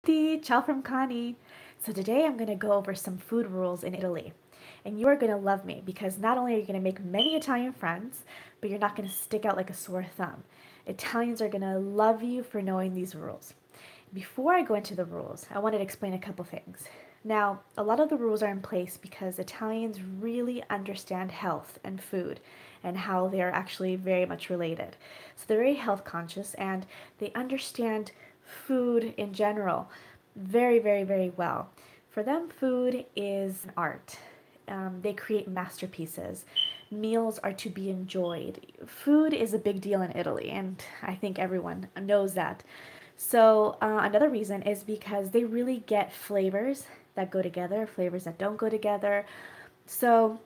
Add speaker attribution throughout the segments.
Speaker 1: Ciao from Connie. So today I'm going to go over some food rules in Italy. And you are going to love me because not only are you going to make many Italian friends, but you're not going to stick out like a sore thumb. Italians are going to love you for knowing these rules. Before I go into the rules, I wanted to explain a couple things. Now, a lot of the rules are in place because Italians really understand health and food and how they are actually very much related. So they're very health conscious and they understand food in general very, very, very well. For them, food is an art. They create masterpieces. Meals are to be enjoyed. Food is a big deal in Italy, and I think everyone knows that. So, another reason is because they really get flavors that go together, flavors that don't go together. So,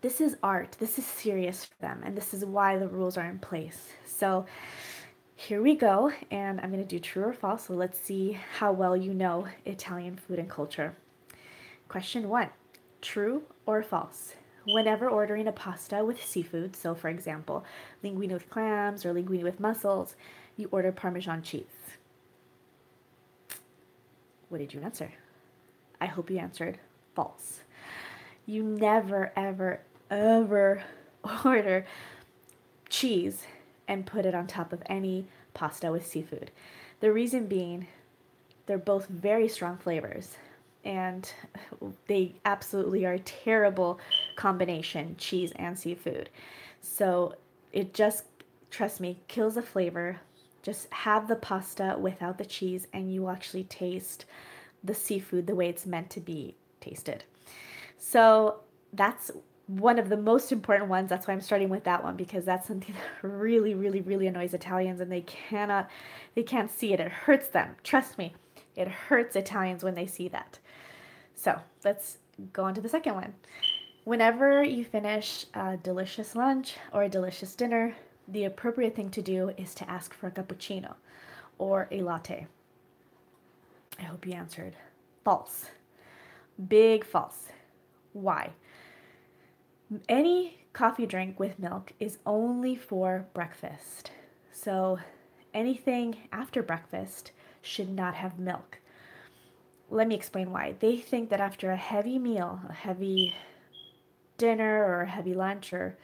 Speaker 1: this is art. This is serious for them, and this is why the rules are in place. So, here we go, and I'm going to do true or false. So, let's see how well you know Italian food and culture. Question one, true or false? Whenever ordering a pasta with seafood, so for example, linguine with clams or linguine with mussels, you order Parmesan cheese. What did you answer? I hope you answered false. You never, ever, ever order cheese and put it on top of any pasta with seafood. The reason being, they're both very strong flavors and they absolutely are a terrible combination, cheese and seafood. So it just, trust me, kills the flavor. Just have the pasta without the cheese and you actually taste the seafood the way it's meant to be tasted. So that's one of the most important ones. That's why I'm starting with that one because that's something that really, really, really annoys Italians and they can't see it. It hurts them. Trust me, it hurts Italians when they see that. So let's go on to the second one. Whenever you finish a delicious lunch or a delicious dinner, the appropriate thing to do is to ask for a cappuccino or a latte. I hope you answered false. Big false. Why? Any coffee drink with milk is only for breakfast. So anything after breakfast should not have milk. Let me explain why. They think that after a heavy meal, a heavy dinner or a heavy lunch or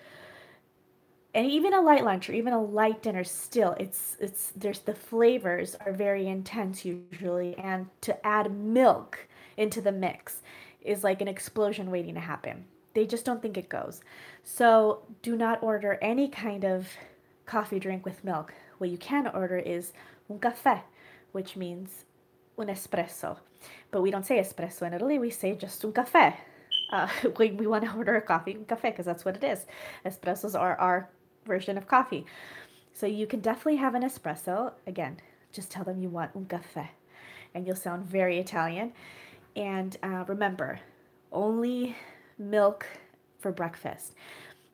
Speaker 1: and even a light lunch or even a light dinner still it's there's the flavors are very intense usually and to add milk into the mix is like an explosion waiting to happen. They just don't think it goes. So do not order any kind of coffee drink with milk. What you can order is un caffè, which means un espresso. But we don't say espresso in Italy, we say just un caffè. When we want to order a coffee, un caffè, because that's what it is. Espressos are our version of coffee. So you can definitely have an espresso. Again, just tell them you want un caffè, and you'll sound very Italian. And remember, only milk for breakfast.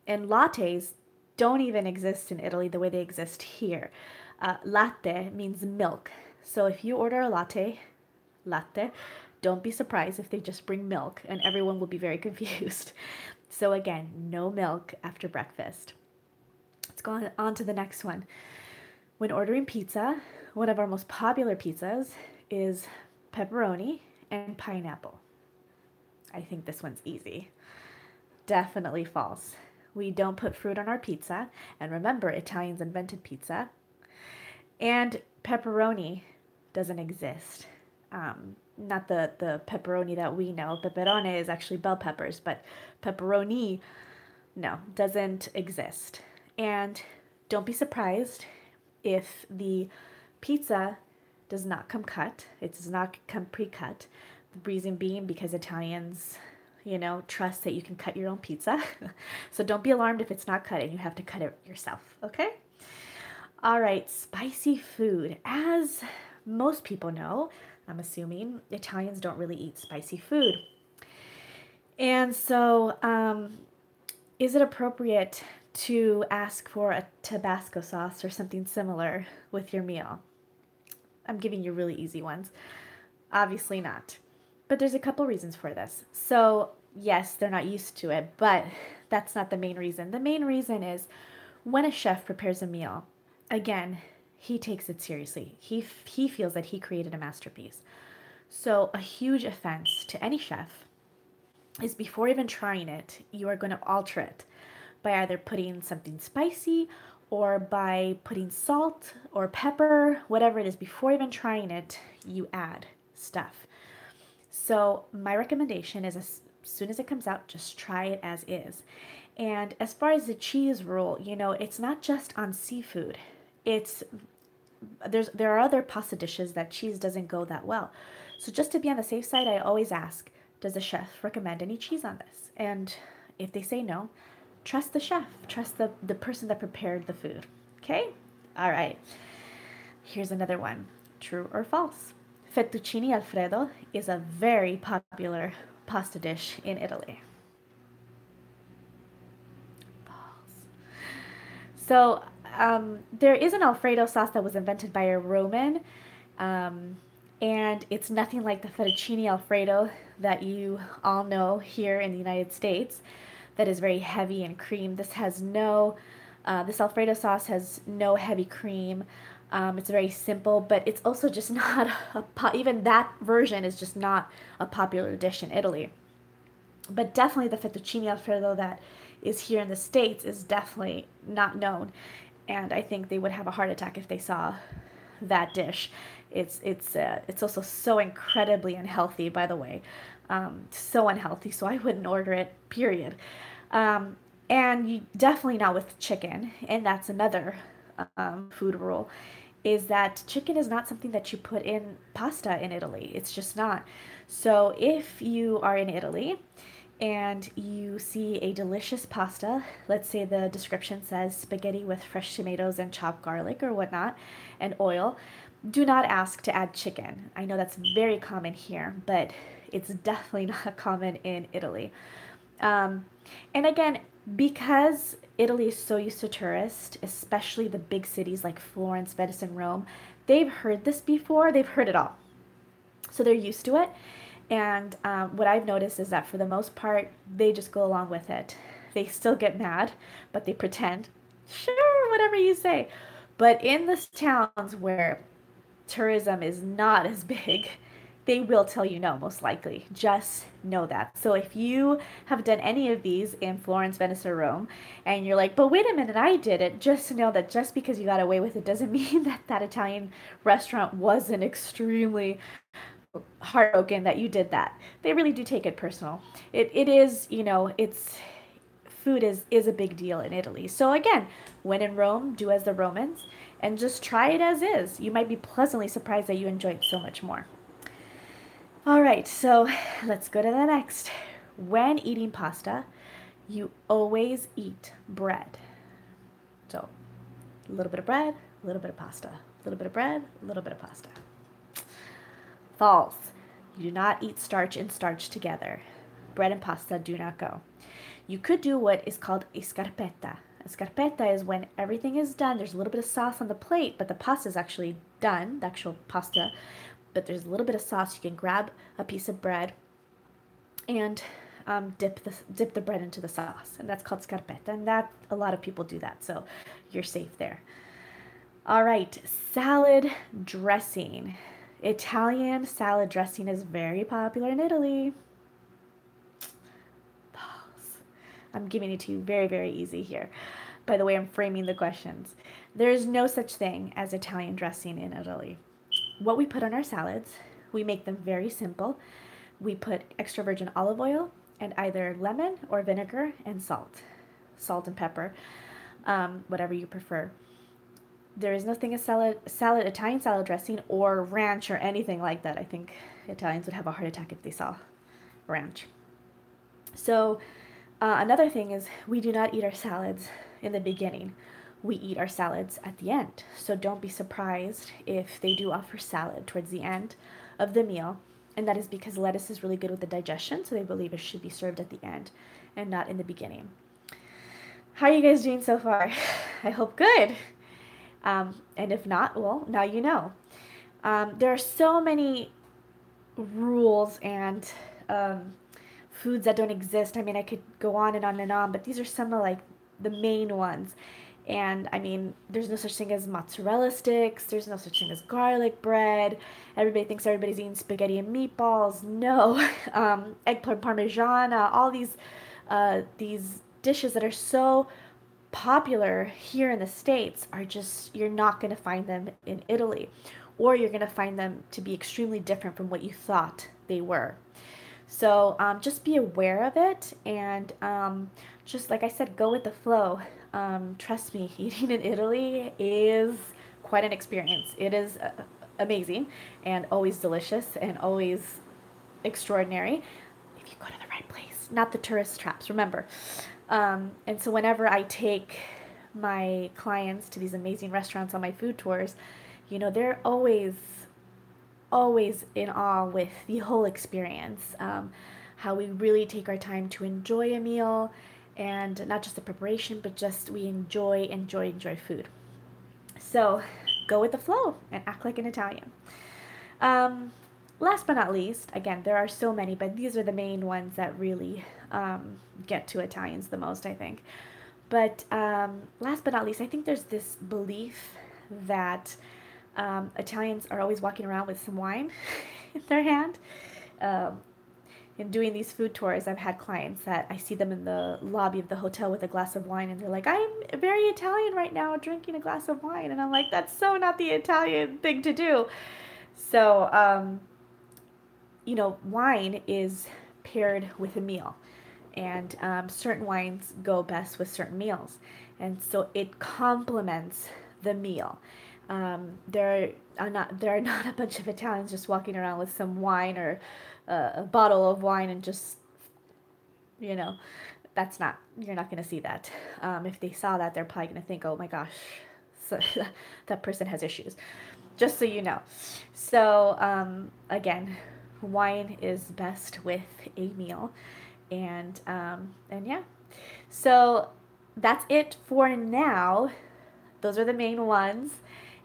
Speaker 1: And lattes don't even exist in Italy the way they exist here. Latte means milk. So if you order a latte, don't be surprised if they just bring milk and everyone will be very confused. So again, no milk after breakfast. Let's go on to the next one. When ordering pizza, one of our most popular pizzas is pepperoni and pineapple. I think this one's easy. Definitely false. We don't put fruit on our pizza. And remember, Italians invented pizza. And pepperoni doesn't exist. Not the pepperoni that we know. Peperone is actually bell peppers, but pepperoni, no, doesn't exist. And don't be surprised if the pizza does not come cut. It does not come pre-cut. The reason being because Italians, trust that you can cut your own pizza. So don't be alarmed if it's not cut and you have to cut it yourself, okay? All right, spicy food. As most people know, I'm assuming Italians don't really eat spicy food. And so, is it appropriate to ask for a Tabasco sauce or something similar with your meal? I'm giving you really easy ones. Obviously not. But there's a couple reasons for this. So, yes, they're not used to it, but that's not the main reason. The main reason is when a chef prepares a meal, again, he takes it seriously. He feels that he created a masterpiece. So a huge offense to any chef is before even trying it, you are going to alter it by either putting something spicy or by putting salt or pepper, whatever it is. Before even trying it, you add stuff. So my recommendation is as soon as it comes out, just try it as is. And as far as the cheese rule, it's not just on seafood. It's there are other pasta dishes that cheese doesn't go that well. So just to be on the safe side, I always ask, does the chef recommend any cheese on this? And if they say no, trust the chef, trust the person that prepared the food. Okay? All right. Here's another one. True or false? Fettuccine Alfredo is a very popular pasta dish in Italy. False. So there is an Alfredo sauce that was invented by a Roman, and it's nothing like the fettuccine Alfredo that you all know here in the United States that is very heavy in cream. This Alfredo sauce has no heavy cream. It's very simple, but it's also just not even that version is just not a popular dish in Italy. But definitely the fettuccine Alfredo that is here in the States is definitely not known. And I think they would have a heart attack if they saw that dish. It's also so incredibly unhealthy, by the way. So unhealthy, so I wouldn't order it, period. And you definitely not with chicken, and that's another food rule, is that chicken is not something that you put in pasta in Italy. It's just not. So if you are in Italy and you see a delicious pasta, let's say the description says spaghetti with fresh tomatoes and chopped garlic or whatnot, and oil, do not ask to add chicken. I know that's very common here, but it's definitely not common in Italy. And again, because Italy is so used to tourists, especially the big cities like Florence, Venice, and Rome, they've heard this before. They've heard it all. So they're used to it. And what I've noticed is that for the most part, they just go along with it. They still get mad, but they pretend, sure, whatever you say. But in the towns where tourism is not as big, they will tell you no, most likely. Just know that. So if you have done any of these in Florence, Venice, or Rome, and you're like, but wait a minute, I did it, just know that just because you got away with it doesn't mean that that Italian restaurant wasn't extremely heartbroken that you did that. They really do take it personal. It is, it's food is a big deal in Italy. So again, when in Rome, do as the Romans and just try it as is. You might be pleasantly surprised that you enjoy it so much more. All right, so let's go to the next. When eating pasta, you always eat bread. So a little bit of bread, a little bit of pasta, a little bit of bread, a little bit of pasta. False. You do not eat starch and starch together. Bread and pasta do not go. You could do what is called a scarpetta. A scarpetta is when everything is done. There's a little bit of sauce on the plate, but the pasta is actually done, the actual pasta. But there's a little bit of sauce. You can grab a piece of bread and dip the bread into the sauce, and that's called scarpetta. And that a lot of people do that, so you're safe there. All right, salad dressing. Italian salad dressing is very popular in Italy. Pause. I'm giving it to you very, very easy here. By the way, I'm framing the questions. There is no such thing as Italian dressing in Italy. What we put on our salads, we make them very simple. We put extra virgin olive oil and either lemon or vinegar and salt and pepper, whatever you prefer. There is nothing as Italian salad dressing or ranch or anything like that. I think Italians would have a heart attack if they saw ranch. So another thing is we do not eat our salads in the beginning. We eat our salads at the end. So don't be surprised if they do offer salad towards the end of the meal. And that is because lettuce is really good with the digestion, so they believe it should be served at the end and not in the beginning. How are you guys doing so far? I hope good. And if not, well, now you know. There are so many rules and foods that don't exist. I mean, I could go on and on and on, but these are some of like the main ones. And I mean, there's no such thing as mozzarella sticks. There's no such thing as garlic bread. Everybody thinks everybody's eating spaghetti and meatballs. No, eggplant parmigiana. All these dishes that are so popular here in the States are just, you're not going to find them in Italy, or you're going to find them to be extremely different from what you thought they were. So just be aware of it, and just like I said, go with the flow. Trust me, eating in Italy is quite an experience. It is amazing and always delicious and always extraordinary if you go to the right place, not the tourist traps, remember. And so whenever I take my clients to these amazing restaurants on my food tours, they're always in awe with the whole experience. How we really take our time to enjoy a meal, and not just the preparation, but just we enjoy food. So go with the flow and act like an Italian. Um, Last but not least, again, there are so many, but these are the main ones that really get to Italians the most, I think. But last but not least, I think there's this belief that Italians are always walking around with some wine in their hand. Um, in doing these food tours, I've had clients that I see them in the lobby of the hotel with a glass of wine, and they're like, I'm very Italian right now, drinking a glass of wine. And I'm like, that's so not the Italian thing to do. So, wine is paired with a meal, and certain wines go best with certain meals, and so it complements the meal. There are not a bunch of Italians just walking around with some wine or a bottle of wine and just you know that's not you're not going to see that. If they saw that, they're probably going to think, oh my gosh, so that person has issues. Just so you know. So again, wine is best with a meal, and yeah. So that's it for now. Those are the main ones,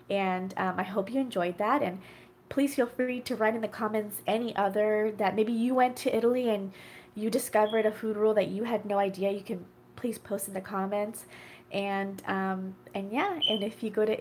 Speaker 1: and I hope you enjoyed that. And please feel free to write in the comments any other that maybe you went to Italy and you discovered a food rule that you had no idea. You can please post in the comments. And yeah, and if you go to